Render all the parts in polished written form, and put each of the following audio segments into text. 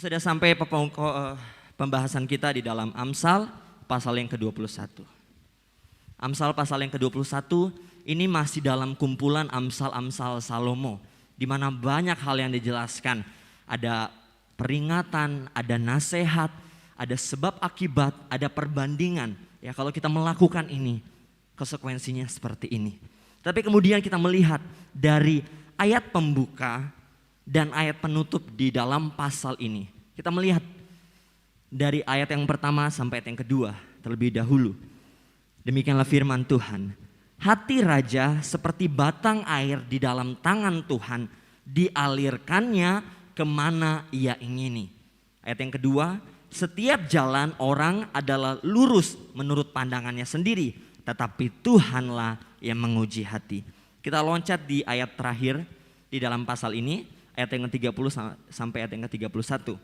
sudah sampai pembahasan kita di dalam Amsal pasal yang ke-21. Amsal pasal yang ke-21 ini masih dalam kumpulan Amsal-Amsal Salomo, di mana banyak hal yang dijelaskan. Ada peringatan, ada nasihat, ada sebab akibat, ada perbandingan. Ya, kalau kita melakukan ini, konsekuensinya seperti ini. Tapi kemudian kita melihat dari ayat pembuka dan ayat penutup di dalam pasal ini. Kita melihat dari ayat yang pertama sampai ayat yang kedua terlebih dahulu. Demikianlah firman Tuhan. Hati raja seperti batang air di dalam tangan Tuhan, dialirkannya kemana ia ingini. Ayat yang kedua, setiap jalan orang adalah lurus menurut pandangannya sendiri, tetapi Tuhanlah yang menguji hati. Kita loncat di ayat terakhir di dalam pasal ini, ayat yang ke-30 sampai ayat yang ke-31.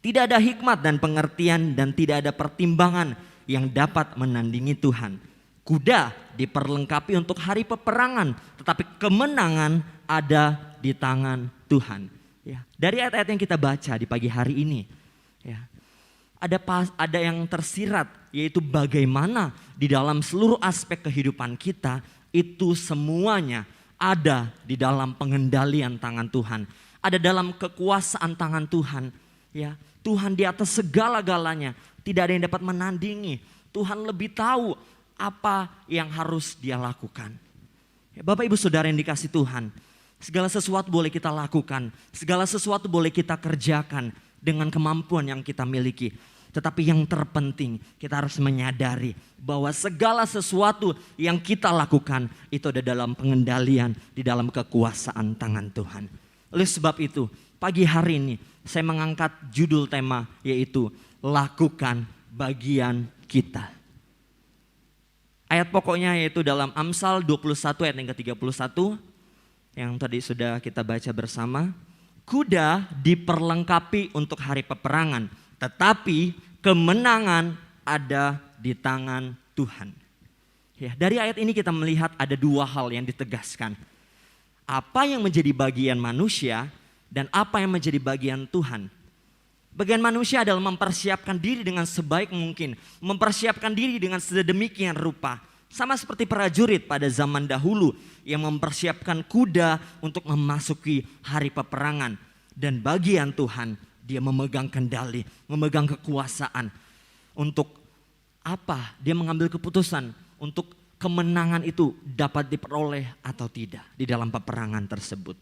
Tidak ada hikmat dan pengertian dan tidak ada pertimbangan yang dapat menandingi Tuhan. Kuda diperlengkapi untuk hari peperangan, tetapi kemenangan ada di tangan Tuhan. Ya, dari ayat-ayat yang kita baca di pagi hari ini, ya, ada yang tersirat, yaitu bagaimana di dalam seluruh aspek kehidupan kita itu semuanya ada di dalam pengendalian tangan Tuhan, ada dalam kekuasaan tangan Tuhan. Ya, Tuhan di atas segala-galanya, tidak ada yang dapat menandingi. Tuhan lebih tahu apa yang harus dia lakukan. Ya, Bapak Ibu Saudara yang dikasih Tuhan, segala sesuatu boleh kita lakukan, segala sesuatu boleh kita kerjakan dengan kemampuan yang kita miliki. Tetapi yang terpenting kita harus menyadari bahwa segala sesuatu yang kita lakukan itu ada dalam pengendalian, di dalam kekuasaan tangan Tuhan. Oleh sebab itu pagi hari ini saya mengangkat judul tema, yaitu lakukan bagian kita. Ayat pokoknya yaitu dalam Amsal 21 ayat yang ke-31 yang tadi sudah kita baca bersama. Kuda diperlengkapi untuk hari peperangan, tetapi kemenangan ada di tangan Tuhan. Ya, dari ayat ini kita melihat ada dua hal yang ditegaskan. Apa yang menjadi bagian manusia dan apa yang menjadi bagian Tuhan. Bagian manusia adalah mempersiapkan diri dengan sebaik mungkin, mempersiapkan diri dengan sedemikian rupa. Sama seperti prajurit pada zaman dahulu yang mempersiapkan kuda untuk memasuki hari peperangan. Dan bagian Tuhan, dia memegang kendali, memegang kekuasaan. Untuk apa? Dia mengambil keputusan untuk kemenangan itu dapat diperoleh atau tidak di dalam peperangan tersebut.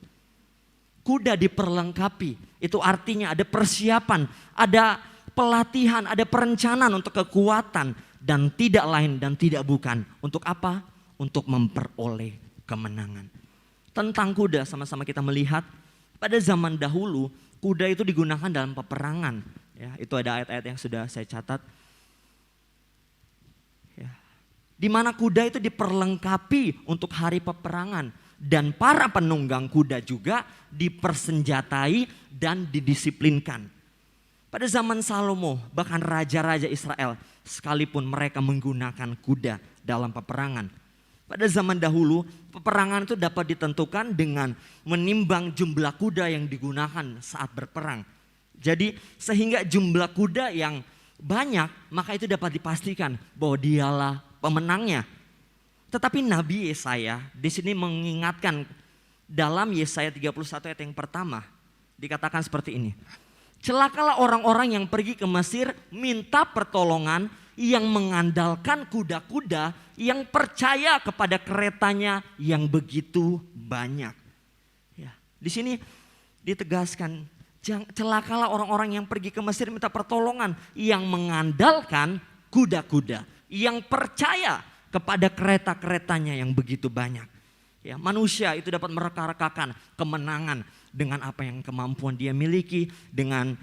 Kuda diperlengkapi, itu artinya ada persiapan, ada pelatihan, ada perencanaan untuk kekuatan. Dan tidak lain dan tidak bukan. Untuk apa? Untuk memperoleh kemenangan. Tentang kuda sama-sama kita melihat pada zaman dahulu kuda itu digunakan dalam peperangan. Ya, itu ada ayat-ayat yang sudah saya catat. Ya, di mana kuda itu diperlengkapi untuk hari peperangan. Dan para penunggang kuda juga dipersenjatai dan didisiplinkan. Pada zaman Salomo, bahkan raja-raja Israel, sekalipun mereka menggunakan kuda dalam peperangan. Pada zaman dahulu, peperangan itu dapat ditentukan dengan menimbang jumlah kuda yang digunakan saat berperang. Jadi sehingga jumlah kuda yang banyak, maka itu dapat dipastikan bahwa dialah pemenangnya. Tetapi Nabi Yesaya di sini mengingatkan dalam Yesaya 31 ayat yang pertama, dikatakan seperti ini. Celakalah orang-orang yang pergi ke Mesir minta pertolongan, yang mengandalkan kuda-kuda, yang percaya kepada keretanya yang begitu banyak. Ya, di sini ditegaskan, celakalah orang-orang yang pergi ke Mesir minta pertolongan, yang mengandalkan kuda-kuda, yang percaya kepada kereta-keretanya yang begitu banyak. Ya, manusia itu dapat mereka-rekakan kemenangan dengan apa yang kemampuan dia miliki, dengan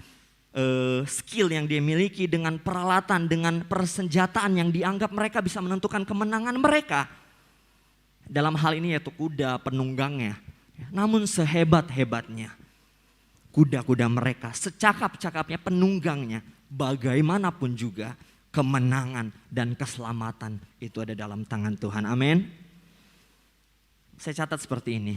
skill yang dia miliki, dengan peralatan, dengan persenjataan yang dianggap mereka bisa menentukan kemenangan mereka. Dalam hal ini yaitu kuda penunggangnya. Namun sehebat-hebatnya kuda-kuda mereka, secakap-cakapnya penunggangnya, bagaimanapun juga kemenangan dan keselamatan itu ada dalam tangan Tuhan. Amin. Saya catat seperti ini.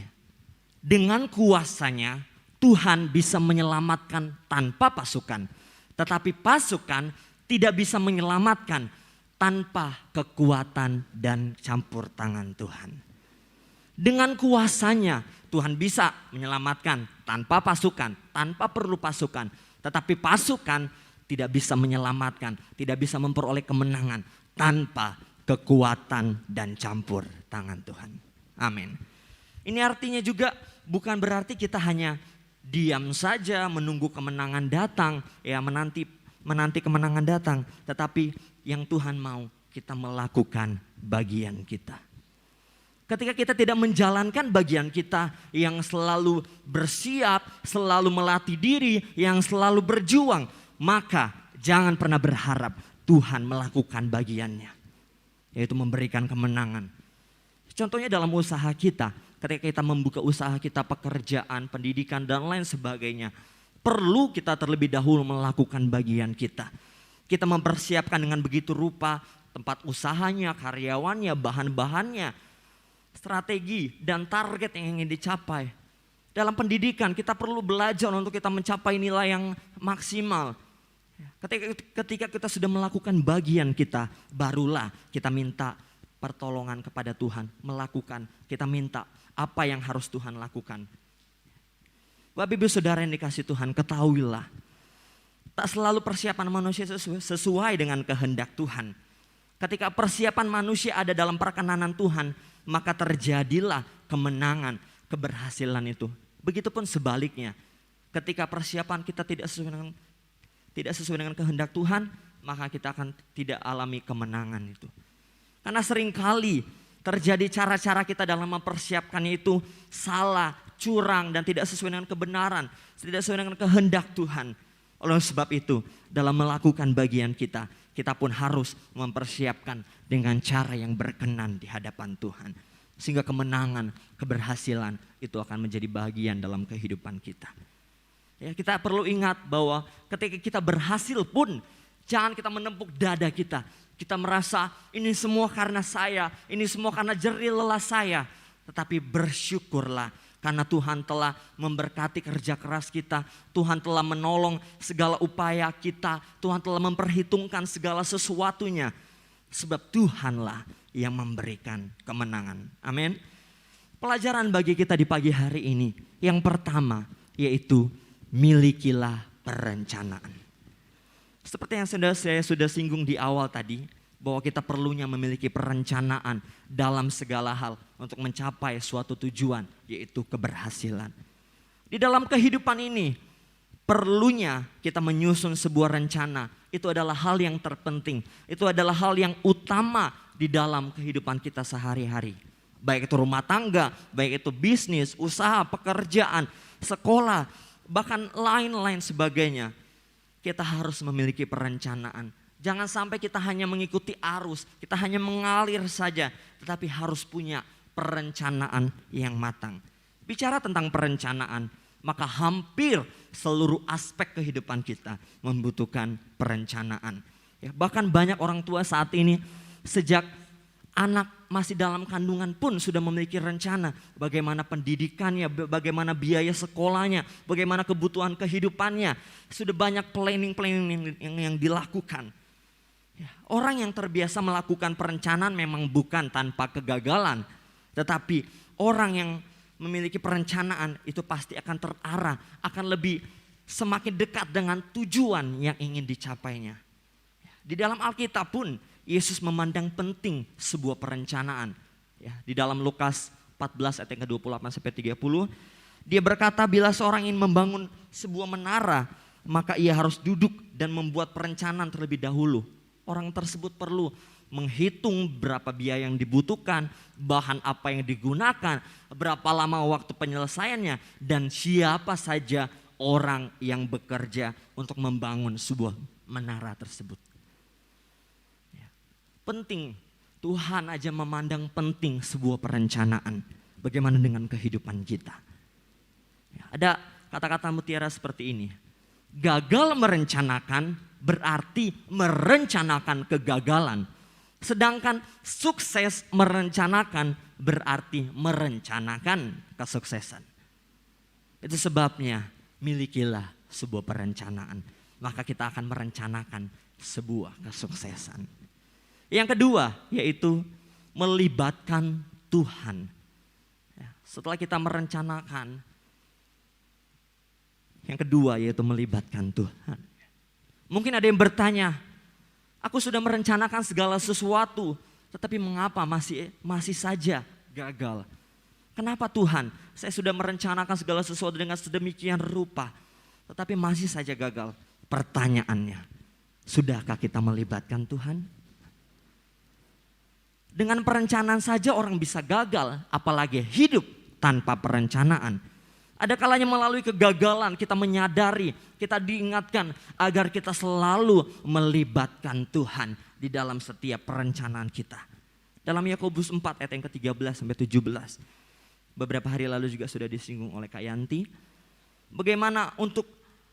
Dengan kuasanya Tuhan bisa menyelamatkan tanpa pasukan. Tetapi pasukan tidak bisa menyelamatkan tanpa kekuatan dan campur tangan Tuhan. Dengan kuasanya Tuhan bisa menyelamatkan tanpa pasukan, tanpa perlu pasukan. Tetapi pasukan tidak bisa menyelamatkan, tidak bisa memperoleh kemenangan tanpa kekuatan dan campur tangan Tuhan. Amin. Ini artinya juga bukan berarti kita hanya diam saja menunggu kemenangan datang, ya menanti kemenangan datang, tetapi yang Tuhan mau kita melakukan bagian kita. Ketika kita tidak menjalankan bagian kita yang selalu bersiap, selalu melatih diri, yang selalu berjuang, maka jangan pernah berharap Tuhan melakukan bagiannya, yaitu memberikan kemenangan. Contohnya dalam usaha kita, ketika kita membuka usaha kita, pekerjaan, pendidikan dan lain sebagainya, perlu kita terlebih dahulu melakukan bagian kita. Kita mempersiapkan dengan begitu rupa tempat usahanya, karyawannya, bahan-bahannya, strategi dan target yang ingin dicapai. Dalam pendidikan kita perlu belajar untuk kita mencapai nilai yang maksimal. Ketika kita sudah melakukan bagian kita, barulah kita minta pertolongan kepada Tuhan, melakukan, kita minta apa yang harus Tuhan lakukan. Bapak Ibu Saudara yang dikasih Tuhan, ketahuilah, tak selalu persiapan manusia sesuai dengan kehendak Tuhan. Ketika persiapan manusia ada dalam perkenanan Tuhan, maka terjadilah kemenangan, keberhasilan itu. Begitupun sebaliknya, ketika persiapan kita tidak sesuai dengan kehendak Tuhan, maka kita akan tidak alami kemenangan itu. Karena seringkali terjadi cara-cara kita dalam mempersiapkannya itu salah, curang dan tidak sesuai dengan kebenaran, tidak sesuai dengan kehendak Tuhan. Oleh sebab itu, dalam melakukan bagian kita, kita pun harus mempersiapkan dengan cara yang berkenan di hadapan Tuhan. Sehingga kemenangan, keberhasilan itu akan menjadi bagian dalam kehidupan kita. Ya, kita perlu ingat bahwa ketika kita berhasil pun, jangan kita menempuk dada kita. Kita merasa ini semua karena saya, ini semua karena jerih lelah saya. Tetapi bersyukurlah karena Tuhan telah memberkati kerja keras kita. Tuhan telah menolong segala upaya kita. Tuhan telah memperhitungkan segala sesuatunya. Sebab Tuhanlah yang memberikan kemenangan. Amin. Pelajaran bagi kita di pagi hari ini. Yang pertama yaitu milikilah perencanaan. Seperti yang saya sudah singgung di awal tadi, bahwa kita perlunya memiliki perencanaan dalam segala hal untuk mencapai suatu tujuan, yaitu keberhasilan. Di dalam kehidupan ini, perlunya kita menyusun sebuah rencana. Itu adalah hal yang terpenting, itu adalah hal yang utama di dalam kehidupan kita sehari-hari. Baik itu rumah tangga, baik itu bisnis, usaha, pekerjaan, sekolah, bahkan lain-lain sebagainya. Kita harus memiliki perencanaan. Jangan sampai kita hanya mengikuti arus, kita hanya mengalir saja, tetapi harus punya perencanaan yang matang. Bicara tentang perencanaan, maka hampir seluruh aspek kehidupan kita membutuhkan perencanaan. Ya, bahkan banyak orang tua saat ini sejak anak masih dalam kandungan pun sudah memiliki rencana bagaimana pendidikannya, bagaimana biaya sekolahnya, bagaimana kebutuhan kehidupannya. Sudah banyak planning yang dilakukan. Ya, orang yang terbiasa melakukan perencanaan memang bukan tanpa kegagalan. Tetapi orang yang memiliki perencanaan itu pasti akan terarah, akan lebih semakin dekat dengan tujuan yang ingin dicapainya. Di dalam Alkitab pun Yesus memandang penting sebuah perencanaan. Ya, di dalam Lukas 14 ayat yang ke-28 sampai 30, dia berkata bila seorang ingin membangun sebuah menara, maka ia harus duduk dan membuat perencanaan terlebih dahulu. Orang tersebut perlu menghitung berapa biaya yang dibutuhkan, bahan apa yang digunakan, berapa lama waktu penyelesaiannya, dan siapa saja orang yang bekerja untuk membangun sebuah menara tersebut. Penting, Tuhan aja memandang penting sebuah perencanaan. Bagaimana dengan kehidupan kita? Ada kata-kata mutiara seperti ini. Gagal merencanakan berarti merencanakan kegagalan. Sedangkan sukses merencanakan berarti merencanakan kesuksesan. Itu sebabnya milikilah sebuah perencanaan. Maka kita akan merencanakan sebuah kesuksesan. Yang kedua yaitu melibatkan Tuhan. Ya, setelah kita merencanakan, yang kedua yaitu melibatkan Tuhan. Mungkin ada yang bertanya, aku sudah merencanakan segala sesuatu, tetapi mengapa masih saja gagal? Kenapa Tuhan? Saya sudah merencanakan segala sesuatu dengan sedemikian rupa, tetapi masih saja gagal. Pertanyaannya, sudahkah kita melibatkan Tuhan? Dengan perencanaan saja orang bisa gagal, apalagi hidup tanpa perencanaan. Ada kalanya melalui kegagalan kita menyadari, kita diingatkan agar kita selalu melibatkan Tuhan di dalam setiap perencanaan kita. Dalam Yakobus 4 ayat yang ke-13 sampai 17. Beberapa hari lalu juga sudah disinggung oleh Kak Yanti. Bagaimana untuk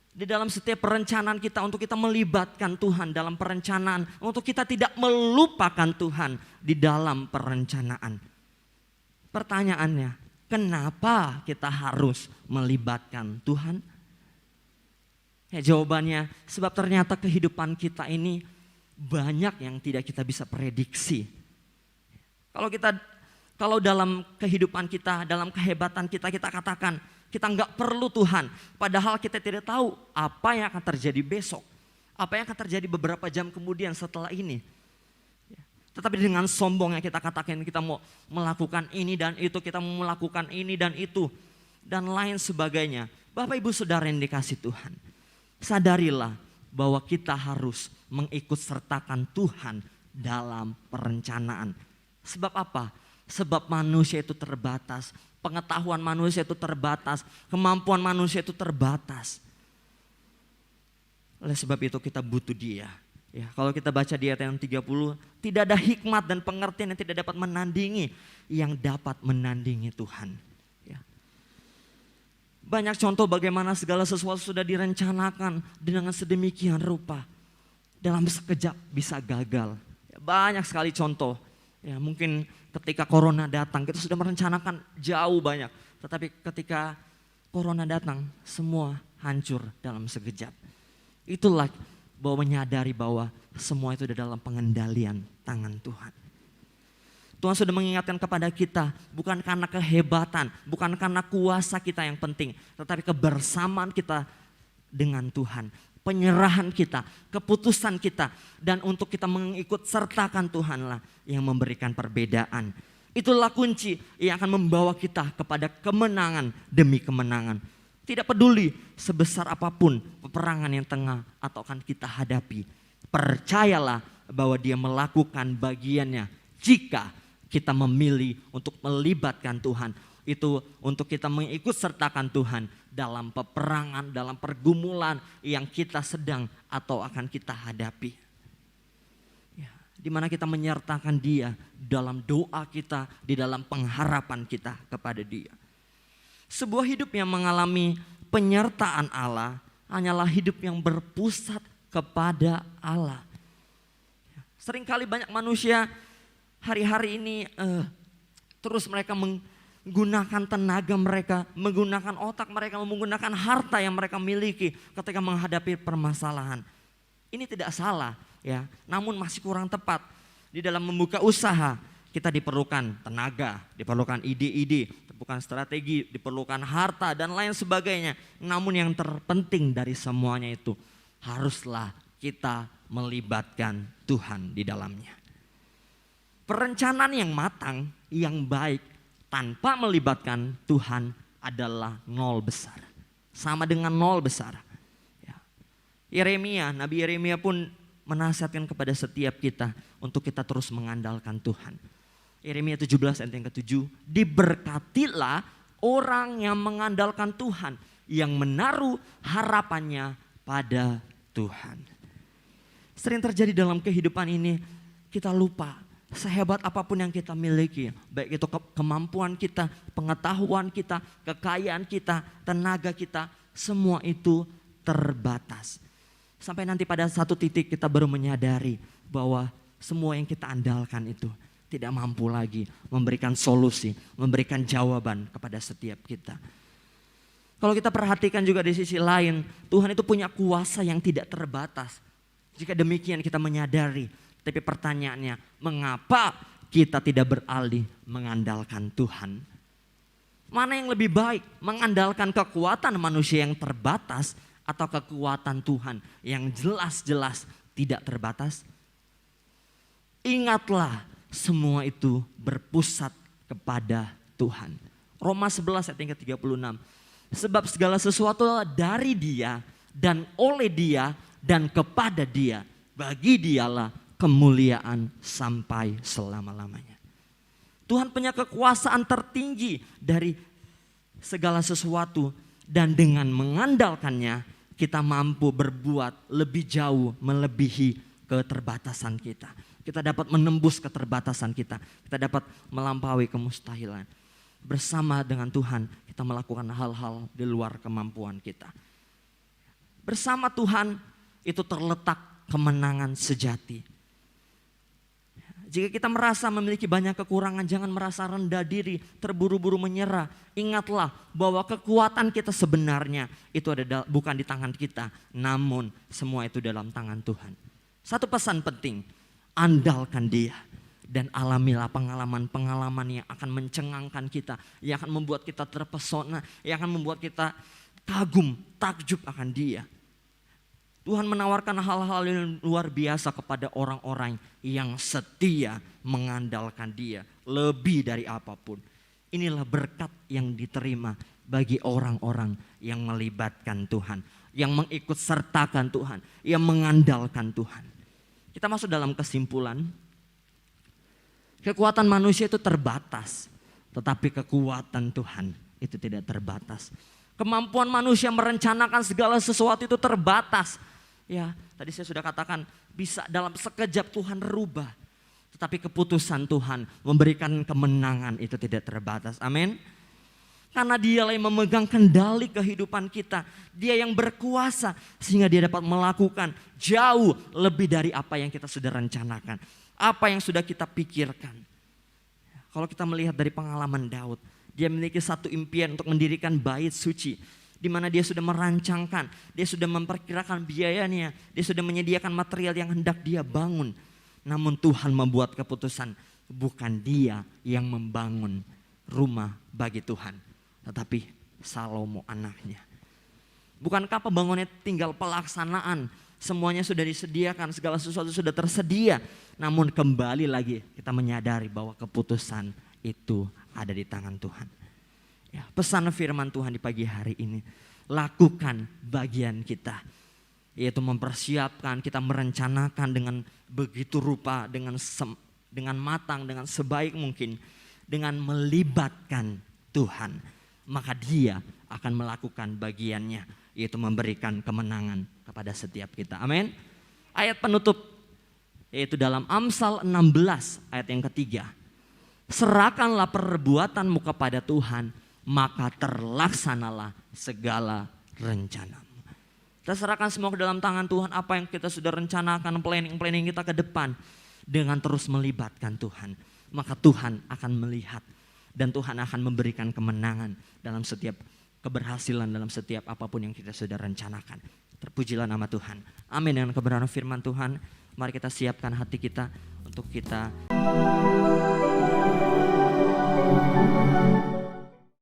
di dalam setiap perencanaan kita, untuk kita melibatkan Tuhan dalam perencanaan, untuk kita tidak melupakan Tuhan di dalam perencanaan. Pertanyaannya, kenapa kita harus melibatkan Tuhan? Ya, jawabannya, sebab ternyata kehidupan kita ini banyak yang tidak kita bisa prediksi. Kalau dalam kehidupan kita, dalam kehebatan kita, kita katakan kita nggak perlu Tuhan. Padahal kita tidak tahu apa yang akan terjadi besok. Apa yang akan terjadi beberapa jam kemudian setelah ini. Tetapi dengan sombong yang kita katakan kita mau melakukan ini dan itu. Kita mau melakukan ini dan itu. Dan lain sebagainya. Bapak ibu saudara yang dikasih Tuhan. Sadarilah bahwa kita harus mengikut sertakan Tuhan dalam perencanaan. Sebab apa? Sebab manusia itu terbatas. Pengetahuan manusia itu terbatas. Kemampuan manusia itu terbatas. Oleh sebab itu kita butuh Dia. Ya, kalau kita baca di ayat yang 30. Tidak ada hikmat dan pengertian yang tidak dapat menandingi. Yang dapat menandingi Tuhan. Ya. Banyak contoh bagaimana segala sesuatu sudah direncanakan dengan sedemikian rupa. Dalam sekejap bisa gagal. Ya, banyak sekali contoh. Ya, mungkin ketika corona datang kita sudah merencanakan jauh banyak. Tetapi ketika corona datang semua hancur dalam sekejap. Itulah bahwa menyadari bahwa semua itu ada dalam pengendalian tangan Tuhan. Tuhan sudah mengingatkan kepada kita bukan karena kehebatan, bukan karena kuasa kita yang penting. Tetapi kebersamaan kita dengan Tuhan. Penyerahan kita, keputusan kita, dan untuk kita mengikut sertakan Tuhanlah yang memberikan perbedaan. Itulah kunci yang akan membawa kita kepada kemenangan demi kemenangan. Tidak peduli sebesar apapun peperangan yang tengah atau akan kita hadapi. Percayalah bahwa Dia melakukan bagiannya jika kita memilih untuk melibatkan Tuhan. Itu untuk kita mengikut sertakan Tuhan dalam peperangan, dalam pergumulan yang kita sedang atau akan kita hadapi. Ya, di mana kita menyertakan Dia dalam doa kita, di dalam pengharapan kita kepada Dia. Sebuah hidup yang mengalami penyertaan Allah hanyalah hidup yang berpusat kepada Allah. Seringkali banyak manusia hari-hari ini terus mereka menggunakan tenaga mereka, menggunakan otak mereka, menggunakan harta yang mereka miliki ketika menghadapi permasalahan. Ini tidak salah ya, namun masih kurang tepat. Di dalam membuka usaha kita diperlukan tenaga, diperlukan ide-ide, diperlukan strategi, diperlukan harta dan lain sebagainya. Namun yang terpenting dari semuanya itu haruslah kita melibatkan Tuhan di dalamnya. Perencanaan yang matang, yang baik tanpa melibatkan Tuhan adalah nol besar. Sama dengan nol besar. Ya. Nabi Yeremia pun menasihatkan kepada setiap kita untuk kita terus mengandalkan Tuhan. Yeremia 17 ayat yang ke-7, diberkatilah orang yang mengandalkan Tuhan, yang menaruh harapannya pada Tuhan. Sering terjadi dalam kehidupan ini, kita lupa sehebat apapun yang kita miliki, baik itu kemampuan kita, pengetahuan kita, kekayaan kita, tenaga kita, semua itu terbatas. Sampai nanti pada satu titik kita baru menyadari bahwa semua yang kita andalkan itu tidak mampu lagi memberikan solusi, memberikan jawaban kepada setiap kita. Kalau kita perhatikan juga di sisi lain, Tuhan itu punya kuasa yang tidak terbatas. Jika demikian kita menyadari, tapi pertanyaannya, mengapa kita tidak beralih mengandalkan Tuhan? Mana yang lebih baik, mengandalkan kekuatan manusia yang terbatas atau kekuatan Tuhan yang jelas-jelas tidak terbatas? Ingatlah, semua itu berpusat kepada Tuhan. Roma 11 ayat yang ke-36. Sebab segala sesuatu dari Dia dan oleh Dia dan kepada Dia. Bagi Dialah kemuliaan sampai selama-lamanya. Tuhan punya kekuasaan tertinggi dari segala sesuatu. Dan dengan mengandalkannya kita mampu berbuat lebih jauh melebihi keterbatasan kita. Kita dapat menembus keterbatasan kita. Kita dapat melampaui kemustahilan. Bersama dengan Tuhan kita melakukan hal-hal di luar kemampuan kita. Bersama Tuhan itu terletak kemenangan sejati. Jika kita merasa memiliki banyak kekurangan, jangan merasa rendah diri, terburu-buru menyerah. Ingatlah bahwa kekuatan kita sebenarnya itu ada bukan di tangan kita, namun semua itu dalam tangan Tuhan. Satu pesan penting, andalkan Dia. Dan alamilah pengalaman-pengalaman yang akan mencengangkan kita. Yang akan membuat kita terpesona. Yang akan membuat kita kagum, takjub akan Dia. Tuhan menawarkan hal-hal yang luar biasa kepada orang-orang yang setia mengandalkan Dia. Lebih dari apapun. Inilah berkat yang diterima bagi orang-orang yang melibatkan Tuhan. Yang mengikut sertakan Tuhan. Yang mengandalkan Tuhan. Kita masuk dalam kesimpulan. Kekuatan manusia itu terbatas, tetapi kekuatan Tuhan itu tidak terbatas. Kemampuan manusia merencanakan segala sesuatu itu terbatas. Ya, tadi saya sudah katakan bisa dalam sekejap Tuhan rubah. Tetapi keputusan Tuhan memberikan kemenangan itu tidak terbatas. Amin. Karena Dialah yang memegang kendali kehidupan kita. Dia yang berkuasa sehingga Dia dapat melakukan jauh lebih dari apa yang kita sudah rencanakan. Apa yang sudah kita pikirkan. Kalau kita melihat dari pengalaman Daud. Dia memiliki satu impian untuk mendirikan bait suci. Di mana dia sudah merancangkan. Dia sudah memperkirakan biayanya. Dia sudah menyediakan material yang hendak dia bangun. Namun Tuhan membuat keputusan. Bukan dia yang membangun rumah bagi Tuhan. Tetapi Salomo anaknya. Bukankah pembangunannya tinggal pelaksanaan. Semuanya sudah disediakan, segala sesuatu sudah tersedia. Namun kembali lagi kita menyadari bahwa keputusan itu ada di tangan Tuhan. Ya, pesan firman Tuhan di pagi hari ini. Lakukan bagian kita. Yaitu mempersiapkan, kita merencanakan dengan begitu rupa, dengan matang, dengan sebaik mungkin. Dengan melibatkan Tuhan. Maka Dia akan melakukan bagiannya. Yaitu memberikan kemenangan kepada setiap kita. Amin. Ayat penutup yaitu dalam Amsal 16 ayat yang ketiga. Serahkanlah perbuatanmu kepada Tuhan, maka terlaksanalah segala rencanamu. Kita serahkan semua ke dalam tangan Tuhan, apa yang kita sudah rencanakan, planning kita ke depan. Dengan terus melibatkan Tuhan, maka Tuhan akan melihat dan Tuhan akan memberikan kemenangan dalam setiap keberhasilan, dalam setiap apapun yang kita sudah rencanakan. Terpujilah nama Tuhan. Amin. Dengan kebenaran firman Tuhan, mari kita siapkan hati kita untuk kita